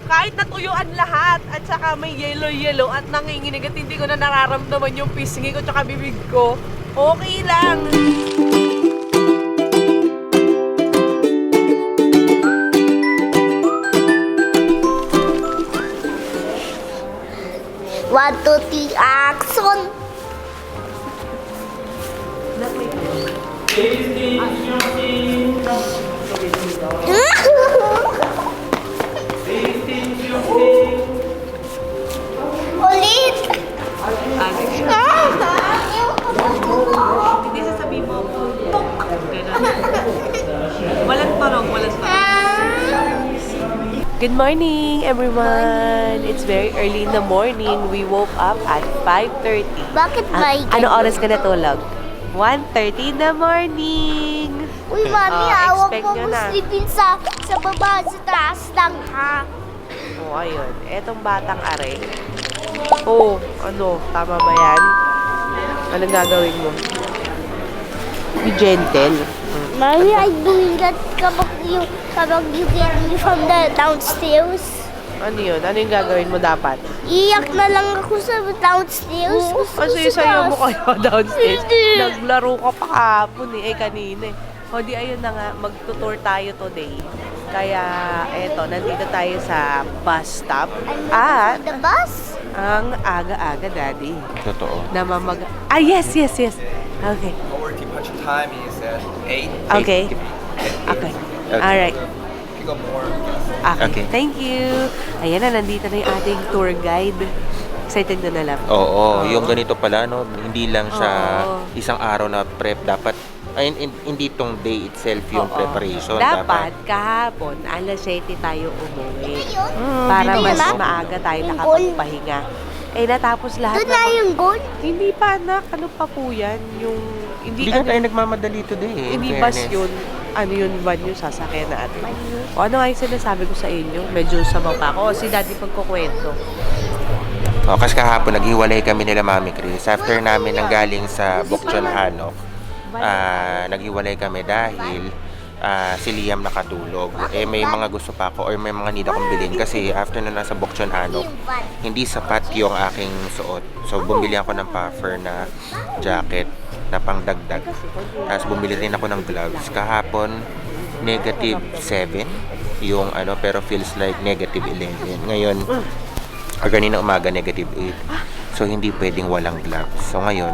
Kahit natuyuan lahat at saka may yellow at nanginginig at hindi ko na nararamdaman yung pisngi ko tsaka bibig ko, okay lang. One, two, three, action! Ulit! Hindi sasabihin mo, pok! Walang tarong, walang Good morning, everyone! It's very early in the morning. We woke up at 5:30. Bakit ba Ano oras ka natulog? 1:30 in the morning! Uy, mami, Oh, awag expect mo nyo mo na. sleepin sa baba, sa taas lang, ha? Oh, ayun. Etong batang are. Oh, ano? Tama ba yan? Anong gagawin mo? Be gentle. Mami, I'm doing that kapag you get me from the downstairs. Ano yun? Ano yung gagawin mo dapat? Iyak na lang ako sa downstairs. Kasi sayo mo kayo downstairs. Hindi. Naglaro ka pa kahapon eh. Kanina eh. O di ayun na nga, magtutour tayo today. Kaya eto, nandito tayo sa bus stop. At The bus? ang aga-aga, Daddy. Totoo. Yes. Okay. Our departure time is at 8. Okay. Okay. Alright. Pick up more. Okay. Okay. Thank you. Ayan na, nandito na yung ating tour guide. Excited na lang. Oo, yung ganito pala, no, hindi lang siya Oo. isang araw na prep. Dapat, hindi tong day itself yung Oo. preparation. Dapat kahapon, alas 7 tayo umuwi. Ayun. Para Dito mas yun, ah? maaga tayo Yung nakapagpahinga. Eh, natapos lahat Doon na yung goal? Hindi pa, anak. Ano pa po yan? Yung, Hindi na tayo nagmamadali today eh. in hindi bus fairness. yun. Ano yun, van yung sasakyan natin. O ano nga yung sinasabi ko sa inyo? Medyo sabaw pa ako. O si daddy pagkukwento. O, kasi kahapon naghiwalay kami nila Mami Chris. After namin nanggaling sa Bokchon Hanok, naghiwalay kami dahil si Liam nakatulog. Eh may mga gusto pa ako or may mga need akong bilhin kasi after na nasa Bokchon Hanok, hindi sapat yung aking suot. So bumili ako ng puffer na jacket na pangdagdag. Tapos bumili rin ako ng gloves. Kahapon, -7 yung ano, pero feels like -11. Ngayon, kanina umaga -8. So hindi pwedeng walang gloves. So ngayon,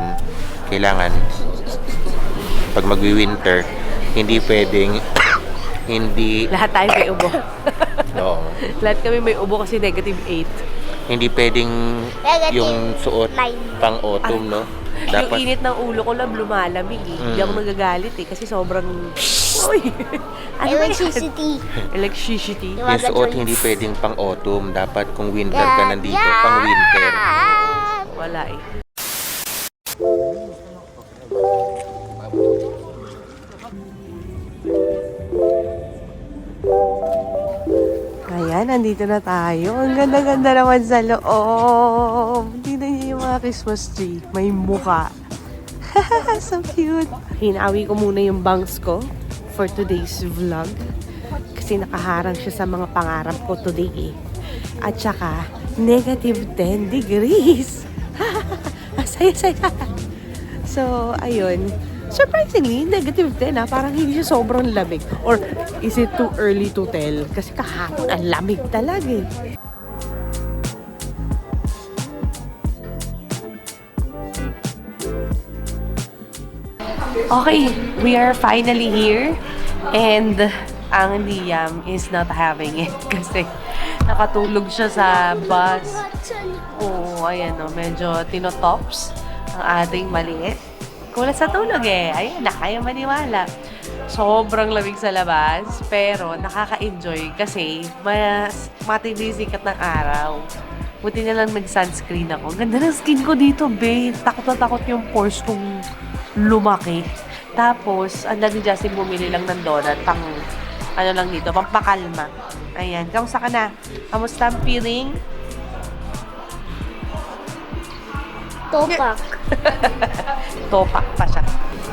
kailangan pag magwi-winter, hindi pwedeng hindi Lahat tayo may ubo. no, Lahat kami may ubo kasi -8. hindi pwedeng Negative yung suot 9. pang autumn, no? Yung init ng ulo ko lang lumalamig eh. Hindi ako nagagalit eh kasi sobrang... Uy! Ano ba yan? Electricity. Electricity. Yung suot hindi pwedeng pang autumn. Dapat kung winter ka nandito, pang winter. Wala eh. Ayan, nandito na tayo. Ang ganda-ganda naman sa loob. Tingnan niyo yung mga Christmas tree. May muka. So cute. Hinawi ko muna yung bangs ko for today's vlog. Kasi nakaharang siya sa mga pangarap ko today eh. At saka, -10 degrees. Saya-saya. So, ayun. Surprisingly, -10 ha. Parang hindi siya sobrang lamig. Or is it too early to tell? Kasi kahapon ang lamig talaga eh. Okay, we are finally here. And ang Liam is not having it kasi nakatulog siya sa bus. Oo, ayan o, medyo tinotops ang ating maliit. Kulat sa tulog eh. Ayan, kaya maniwala. Sobrang lamig sa labas, pero nakaka-enjoy kasi mas matindi sikat ng araw. Buti na lang nag-sunscreen ako. Ganda ng skin ko dito, babe. Takot na takot yung pores kong lumaki. Tapos, ang ni Justin bumili lang ng donut pang ano lang dito, pampakalma. Ayan, kamusta ka na? Kamusta ang feeling? Topak. Topak pa siya.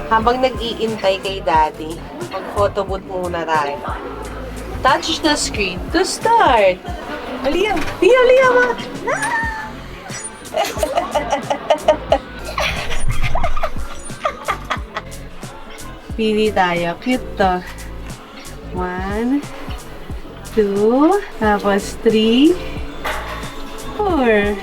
Habang nag-iintay kay Daddy, mag-photobooth muna tayo. Touch the screen to start. Liam! Liam! Liam! Pili tayo. Cute to. 1, 2, tapos 3, 4.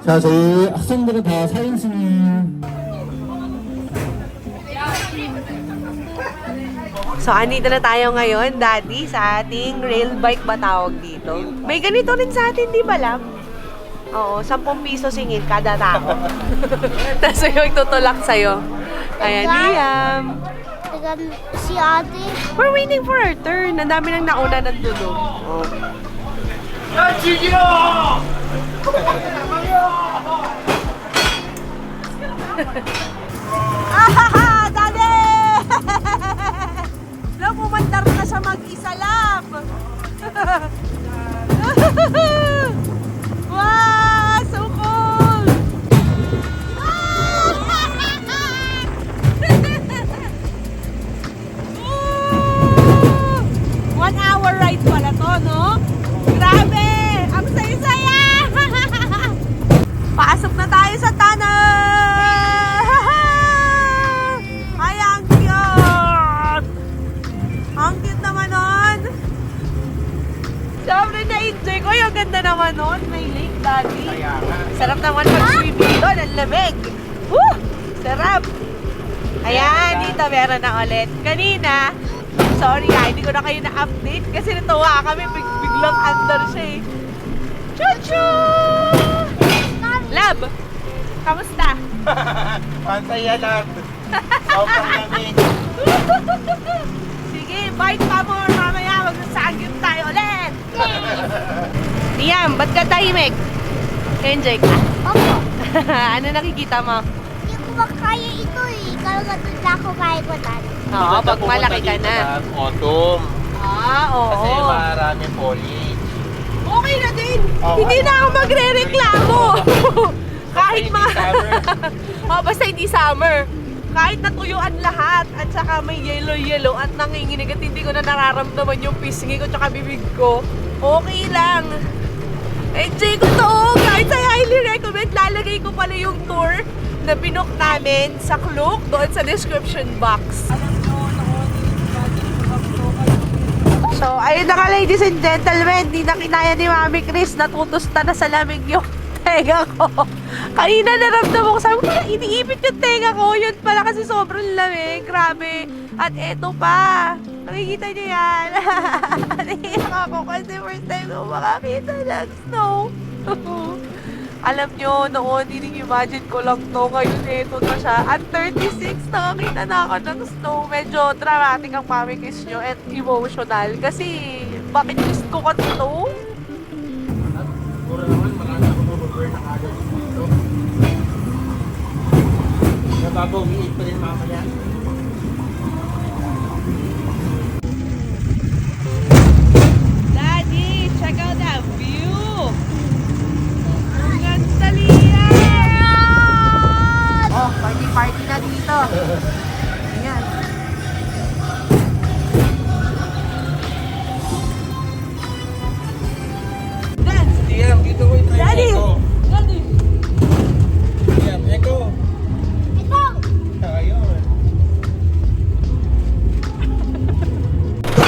자, 저희 학생들은 다 사인승. So, andito na tayo ngayon, Daddy, sa ating rail bike ba tawag dito? May ganito rin sa atin, di ba, Lab? Oo, 10 piso singit kada tao. Tapos yung tutulak sa'yo. Ayan, Liam. Si ate. We're waiting for our turn. Ang dami nang nauna ng tulog. Oh. Ah, Daddy! Lab, umandar na siya mag-isa, Lab. Wow, so cool! Ooh! 1 hour ride pala to, no? Grabe! Ang saya-saya! Pasok na tayo sa tunnel! Ay, ang cute! Ang cute naman nun! Siyempre na-enjoy ko. Yung ganda naman nun. May lake, Daddy. Sarap naman mag-swim dito. Ang lamig. Woo! Sarap! Ayan, dito meron na ulit. Kanina, sorry hindi ko na kayo na-update kasi natuwa kami. Biglang under siya eh. Chuchu! Lab! Kamusta? Pantaya lang. Sobrang lamig. Sige, bite pa more. Mamaya magsasagyot tayo ulit. Liam, ba't ka tahimik? Enjoy ka? Opo. Ano nakikita mo? Hindi ko makaya ito eh. Kalagatod na ako kahit watan. Oo, pag malaki ka na. Autumn. Ah, oo. Kasi marami foliage. Okay na din. Oo, Hindi na ako magre-reklamo. Kahit Basta hindi summer. Oh, basta hindi summer. Kahit natuyuan lahat at saka may yellow at nanginginig at hindi ko na nararamdaman yung pisngi ko tsaka bibig ko, okay lang. Enjoy ko to. Kahit sa highly recommend, lalagay ko pala yung tour na binook namin sa Klook doon sa description box. So, ayun na ka, ladies and gentlemen, di na kinaya ni Mami Chris, natutusta na sa lamig yung tenga ko. Kanina naramdaman ko, sabi ko, iniipit yung tenga ko, yun pala kasi sobrang lamig, grabe. At eto pa, nakikita niyo yan. Naiyak ako kasi first time ko makakita ng snow. Alam nyo, noon, imagine ko lang to. Ngayon, eto na siya. At 36, nakakita na ako ng snow. Medyo dramatic ang pamikis nyo at emotional. Kasi, bakit gusto ko ka to? Puro naman, marami ako mag-burn ng agad dito. Nababaw, umiit pa rin mamaya. Daddy, check out that view! Ang ganda, Liam! Oh, party na dito. Ayan. Dance! Liam, dito ko i-try Daddy! Echo. Daddy! Liam, Echo. Ito! Ayun.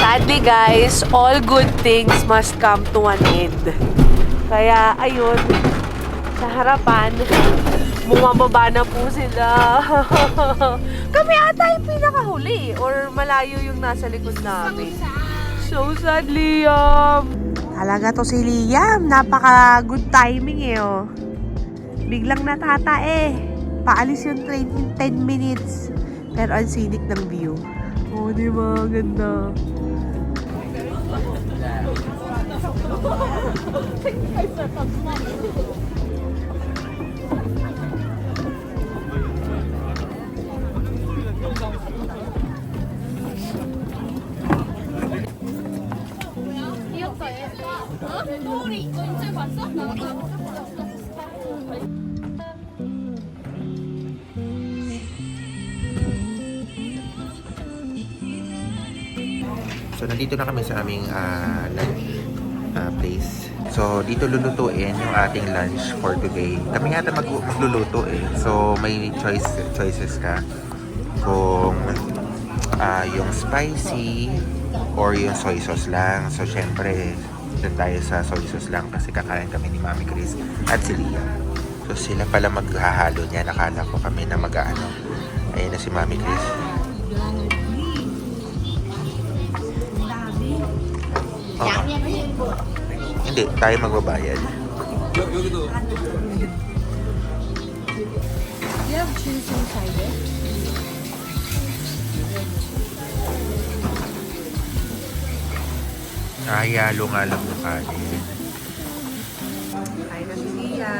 Sadly guys, all good things must come to an end. Kaya ayun, sa harapan, bumababa na po sila. Kami ata yung pinakahuli or malayo yung nasa likod namin. So sad, Liam. Talaga to si Liam, napaka good timing eh oh. Biglang natata eh. Paalis yung train in 10 minutes. Pero ang scenic ng view. Oh, di ba? Ganda. So, nandito na kami sa aming lunch place. So, dito lulutuin yung ating lunch for today. Kami nga magluluto eh. So, may choices ka. Kung yung spicy or yung soy sauce lang. So, syempre, doon tayo sa soy sauce lang kasi kakain kami ni Mami Chris at si Lia. So, sila pala maghahalo niya. Nakala ko kami na mag-ano. Ayun na si Mami Chris. Oh. Hindi, tayo magbabayad. Halo nga lang yung kanin. Kain na si Lia.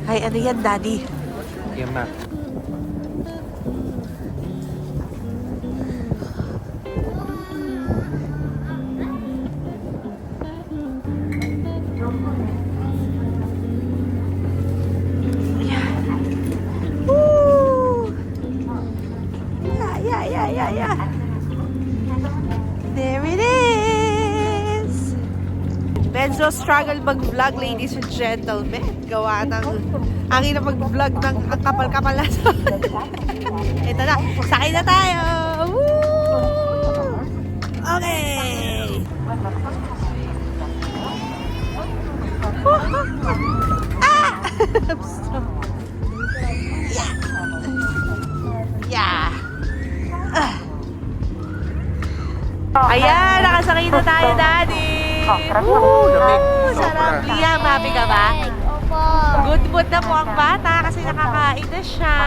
Ay, ano yan, Daddy? Yung map. Woo! Yeah. There it is! Medyo struggle mag-vlog, ladies and gentlemen. Gawa ng ang ina mag-vlog ng ang kapal-kapal na. Ito na, sakay na tayo! Woo! Okay! Ah! Yeah! Ayan, nakasakay na tayo, Daddy! Woo! Sarap. Liam, happy ka ba? Opo. Good mood na po ang bata kasi nakakain na siya.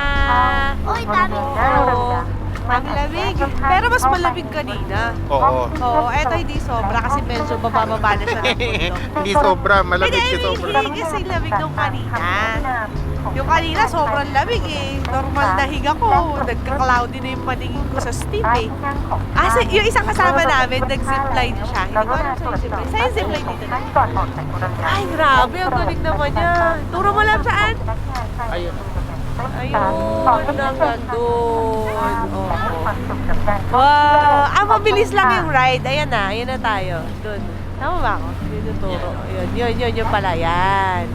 Uy, dami Oo. Ang lamig. Pero mas malamig kanina. Oo. Oo, eto hindi sobra kasi medyo bababa na siya ng bundok. Hindi sobra, malamig Hindi, si sobra. hindi kasi lamig nung kanina. Yung kanina sobrang lamig eh. Normal na higa ko. Nagka-cloudy na yung paningin ko sa steep eh. Yung isang kasama namin, nag-zipline siya. Hindi ko alam sa'yo zipline. Sa'yo zipline dito na. Ay, grabe. Ang galing naman niya. Turo mo lang saan? Ayun. Ayun, hanggang doon. Oo. Wow, mabilis lang yung ride. Ayan na tayo. Doon. Tama ba ako? Yun yung turo. Yun pala. Yan.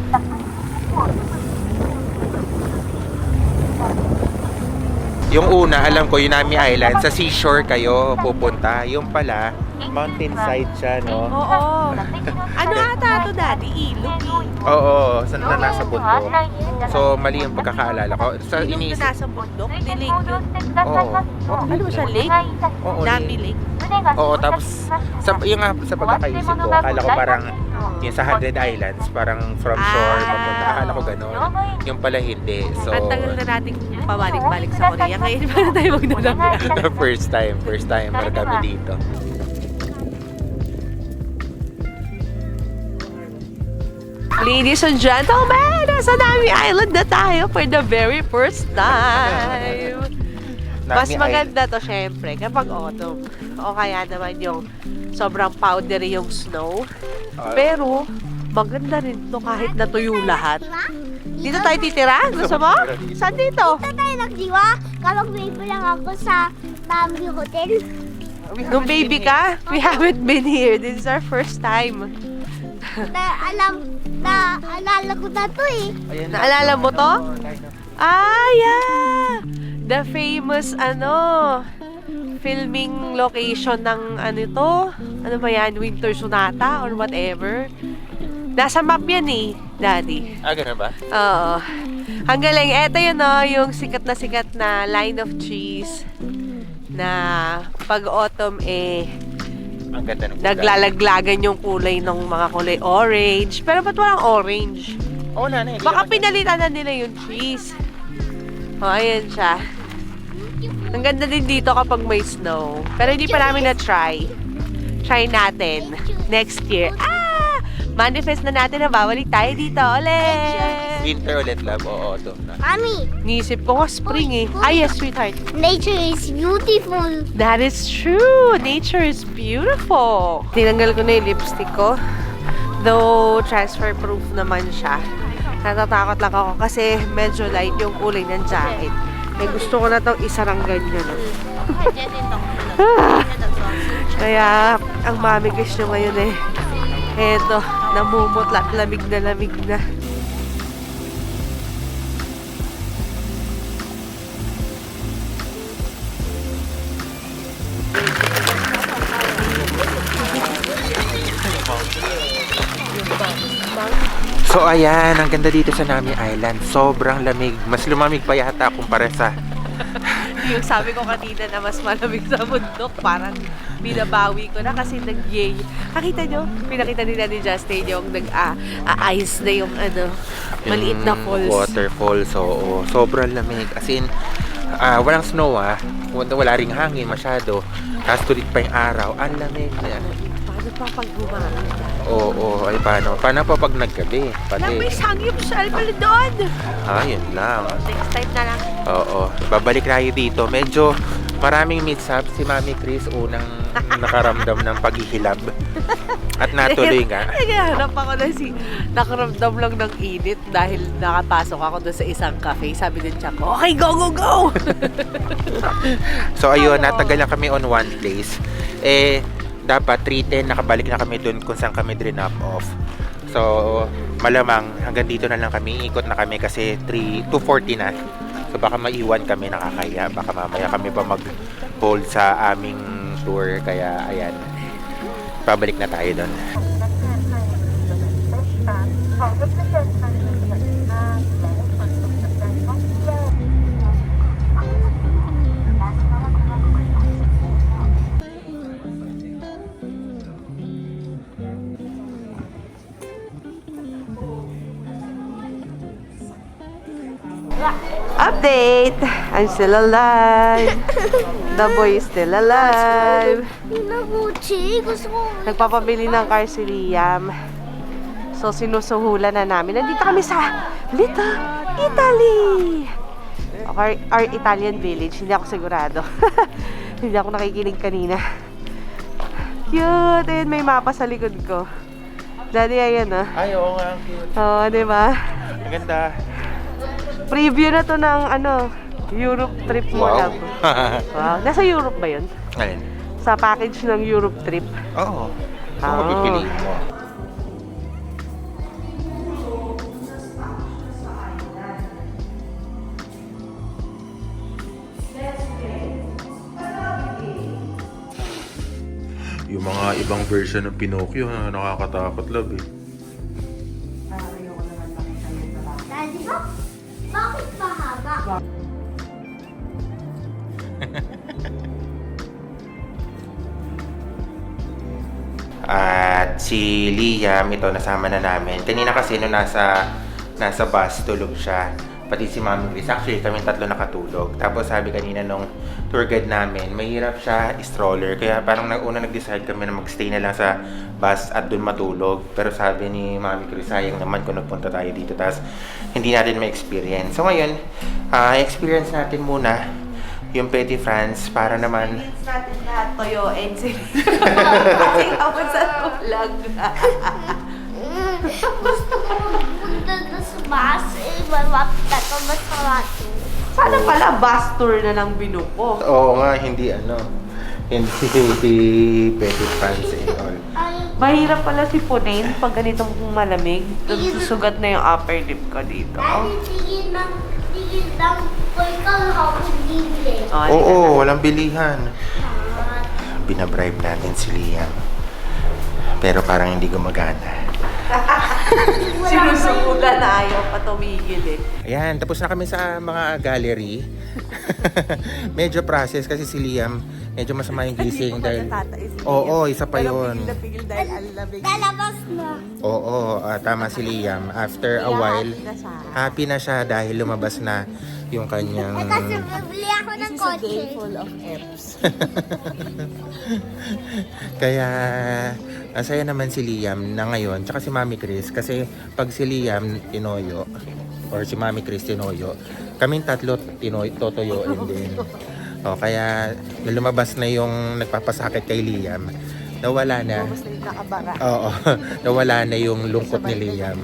Yung una, alam ko, yung Nami Island, sa seashore kayo pupunta. Yung pala, mountainside siya, no? Oo. Ano ata ito, Daddy? Ilog eh. Oo, saan na nasa bundok. So, mali yung pagkakaalala ko. Sa Ilog na iniisip. nasa bundok? Di lake yun. Oo. Ano ba siya? Lake? Oo, Nami Lake? Oo, tapos sa pagkakaisip ko, akala ko parang yung sa 100 Islands, parang from shore, papunta. Akala ko gano'n. Yung pala hindi. So, Ang tagal na nating pabalik-balik sa Korea. Kaya hindi pa na tayo magdadami. first time para kami dito. Ladies and gentlemen, nasa Nami Island na tayo for the very first time. Mas Nami maganda to syempre kapag autumn. O kaya naman yung sobrang powdery yung snow. Pero maganda rin to kahit natuyo lahat. Dito tayo titira? Gusto mo? Saan dito? Dito tayo nagdiwa. Kapag baby lang ako sa Bambi Hotel. Nung baby ka, we haven't been here. This is our first time. Naalala ko na to eh. Naalala mo to? Ah, yeah! The famous, filming location ng to? Ano ba yan? Winter Sonata or whatever. Nasa map yan eh, Daddy. Ganun ba? Oo. Ang galing. Eto yun, yung sikat na line of trees na pag autumn Ang ganda ng naglalaglagan yung kulay ng mga kulay orange. Pero ba't walang orange? Oo, nanay. Baka pinalitan na nila yung trees. Ayan siya. Ang ganda din dito kapag may snow. Pero hindi pa namin na-try. Try natin. Next year. manifest na natin na babalik tayo dito. Ulit! Winter ulit, love. Oo, doon na. Mommy, Nisip ko nga spring eh. Ah, yes, sweetheart. nature is beautiful. That is true. Nature is beautiful. Tinanggal ko na yung lipstick ko. Though transfer proof naman siya. Natatakot lang ako kasi medyo light yung kulay ng jacket. Eh, gusto ko na itong isarang ganyan. Kaya, ang mamigis nyo ngayon eh. Eto, namumutla, lamig na lamig na. So ayan, ang ganda dito sa Nami Island. Sobrang lamig. Mas lumamig pa yata kumpara sa... Yung sabi ko kanina na mas malamig sa bundok, parang binabawi ko na kasi nag-yay. Nakita nyo? Pinakita nila ni Justin yung nag-ice na yung maliit na falls. Waterfalls, oo. Sobrang lamig. As in, walang snow wala ring hangin masyado. Tapos tulit pa yung araw. Ang lamig. Paano pa pag humangin? Oo, ay paano? Paano pa pag naggabi? Lang may sangyup siya pala doon! Yun lang. Next time na lang. Oo, babalik tayo dito. Medyo maraming mishap. Si Mami Chris unang nakaramdam ng paghihilab. At natuloy nga. Naghahanap ako nakaramdam lang ng init dahil nakapasok ako doon sa isang cafe. Sabi din siya ko, okay, go, go, go! So ayun, natagal na kami on one place. Dapat 3:10 nakabalik na kami doon kung saan kami drop off. So malamang hanggang dito na lang kami, ikot na kami kasi 2:40 na. So baka maiwan kami, nakakaya. Baka mamaya kami pa mag-hold sa aming tour. Kaya ayan, pabalik na tayo doon. Update! I'm still alive! The boy is still alive! Gucci, gusto mo. Nagpapabili ng car si Liam. So, sinusuhulan na namin. Nandito kami sa Little Italy! Our Italian village. Hindi ako sigurado. Hindi ako nakikinig kanina. Cute! And may mapa sa likod ko. Daddy, ayan ah. Ay, oo nga, ang cute. Oo, di ba? Ang ganda. Preview na to ng Europe trip mo, Wow. love. Wow. Nasa Europe ba yun? Alin? Sa package ng Europe trip. Oo. Ito Oo. mapipiliin mo. Yung mga ibang version ng Pinocchio na nakakatakot, love eh. Daddy, bakit mahaba? At si Liam, ito nasama na namin. Kanina kasi nung nasa bus, tulog siya. Pati si Mami Chris. Actually, kami tatlo nakatulog. Tapos sabi kanina nung tour guide namin, mahirap siya stroller. Kaya parang nag-decide kami na magstay na lang sa bus at dun matulog. Pero sabi ni Mami Chris, sayang naman kung nagpunta tayo dito. Tapos hindi natin ma-experience. So ngayon, experience natin muna yung Petit France para naman... Experience natin lahat toyo and kasi ako sa vlog. Gusto ko punta na sa bus. Mapita ka ba sa atin? Sana pala bus tour na lang binuko. Oo nga, hindi Petit France and all. Mahirap pala si Punain pag ganitong malamig. Susugat na yung upper lip ko dito. Daddy, tingin ng pagkalahapon bibili. Oo, walang bilihan. Binabribe natin si Liam. Pero parang hindi gumagana. Sinusugan na ayaw pa tumigil eh. Ayan, tapos na kami sa mga gallery. Medyo process kasi si Liam, medyo masama yung gising dahil... Oo, isa pa yun. Dahil ang lamig. Lalabas na. Oo, tama si Liam. After a while, happy na siya dahil lumabas na. yung kanyang... Kasi bibili ako ng kotse. of F's. Kaya, ang saya naman si Liam na ngayon, tsaka si Mami Chris, kasi pag si Liam tinoyo, or si Mami Chris tinoyo, kaming tatlo totoyoin din. O, kaya, lumabas na yung nagpapasakit kay Liam, nawala na. Oo, nawala na yung lungkot ni Liam.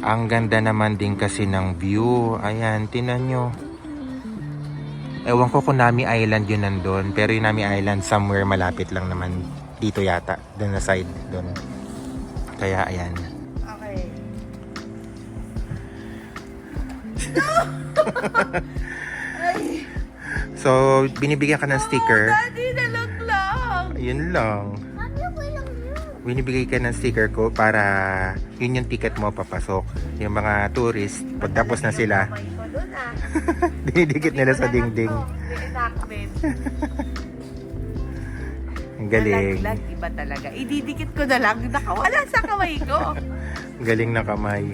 Ang ganda naman din kasi ng view. Ayan, tinan nyo. Ewan ko kung Nami Island yun nandun. Pero yung Nami Island somewhere malapit lang naman. Dito yata. Doon na side. Doon. Kaya ayan. Okay. So, binibigyan ka ng sticker. Daddy, nalaglag! Yun lang. Mami, okay lang yun. Binibigay ka ng sticker ko para yun yung ticket mo papasok. Yung mga tourist, pagtapos na sila, May ko doon ah. dinidikit nila sa dingding. Reenactment. Ang galing. Nalaglag, iba talaga. Ididikit ko na lang, nakawala sa kamay ko. Galing na kamay.